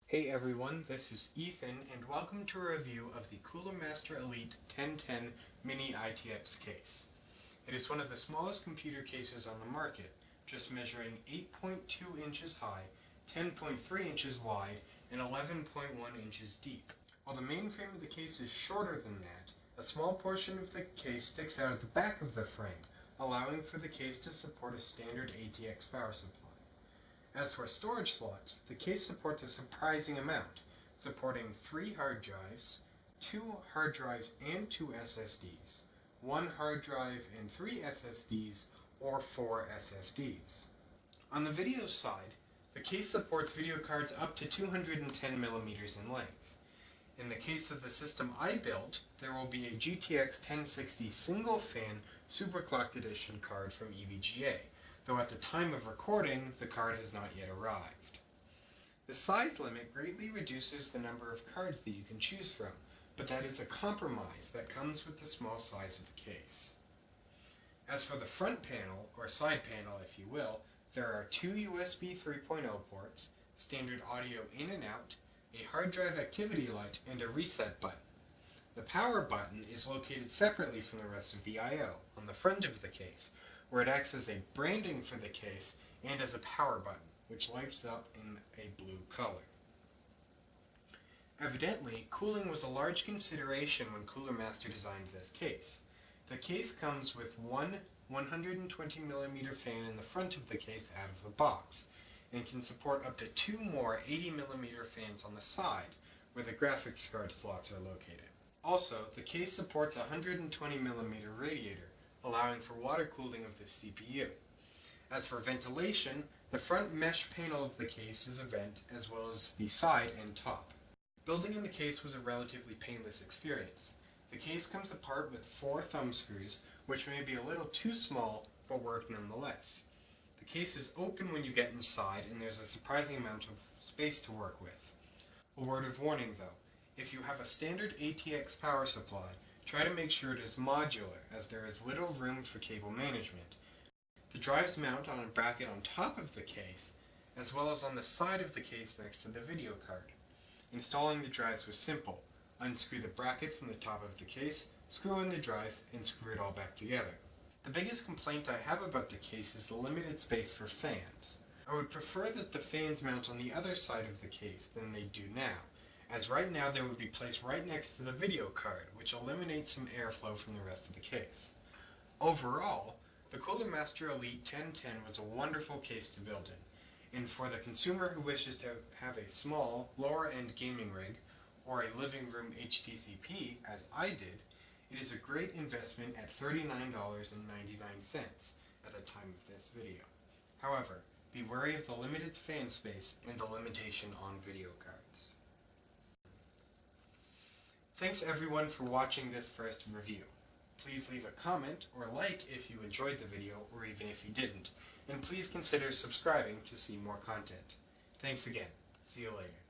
Hey everyone, this is Ethan, and welcome to a review of the Cooler Master Elite 1010 Mini ITX case. It is one of the smallest computer cases on the market, just measuring 8.2 inches high, 10.3 inches wide, and 11.1 inches deep. While the main frame of the case is shorter than that, a small portion of the case sticks out at the back of the frame, allowing for the case to support a standard ATX power supply. As for storage slots, the case supports a surprising amount, supporting 3 hard drives, 2 hard drives and 2 SSDs, 1 hard drive and 3 SSDs, or 4 SSDs. On the video side, the case supports video cards up to 210 millimeters in length. In the case of the system I built, there will be a GTX 1060 single fan Superclocked Edition card from EVGA, though at the time of recording, the card has not yet arrived. The size limit greatly reduces the number of cards that you can choose from, but that is a compromise that comes with the small size of the case. As for the front panel, or side panel if you will, there are 2 USB 3.0 ports, standard audio in and out, a hard drive activity light, and a reset button. The power button is located separately from the rest of the I/O on the front of the case, where it acts as a branding for the case and as a power button, which lights up in a blue color. Evidently, cooling was a large consideration when Cooler Master designed this case. The case comes with one 120mm fan in the front of the case out of the box, and can support up to 2 more 80mm fans on the side, where the graphics card slots are located. Also, the case supports a 120mm radiator, allowing for water cooling of the CPU. As for ventilation, the front mesh panel of the case is a vent, as well as the side and top. Building in the case was a relatively painless experience. The case comes apart with 4 thumb screws, which may be a little too small, but work nonetheless. The case is open when you get inside, and there's a surprising amount of space to work with. A word of warning though, if you have a standard ATX power supply, try to make sure it is modular, as there is little room for cable management. The drives mount on a bracket on top of the case, as well as on the side of the case next to the video card. Installing the drives was simple. Unscrew the bracket from the top of the case, screw in the drives, and screw it all back together. The biggest complaint I have about the case is the limited space for fans. I would prefer that the fans mount on the other side of the case than they do now, as right now they would be placed right next to the video card, which eliminates some airflow from the rest of the case. Overall, the Cooler Master Elite 1010 was a wonderful case to build in, and for the consumer who wishes to have a small, lower-end gaming rig, or a living room HDCP, as I did, it is a great investment at $39.99 at the time of this video. However, be wary of the limited fan space and the limitation on video cards. Thanks everyone for watching this first review. Please leave a comment or like if you enjoyed the video or even if you didn't, and please consider subscribing to see more content. Thanks again. See you later.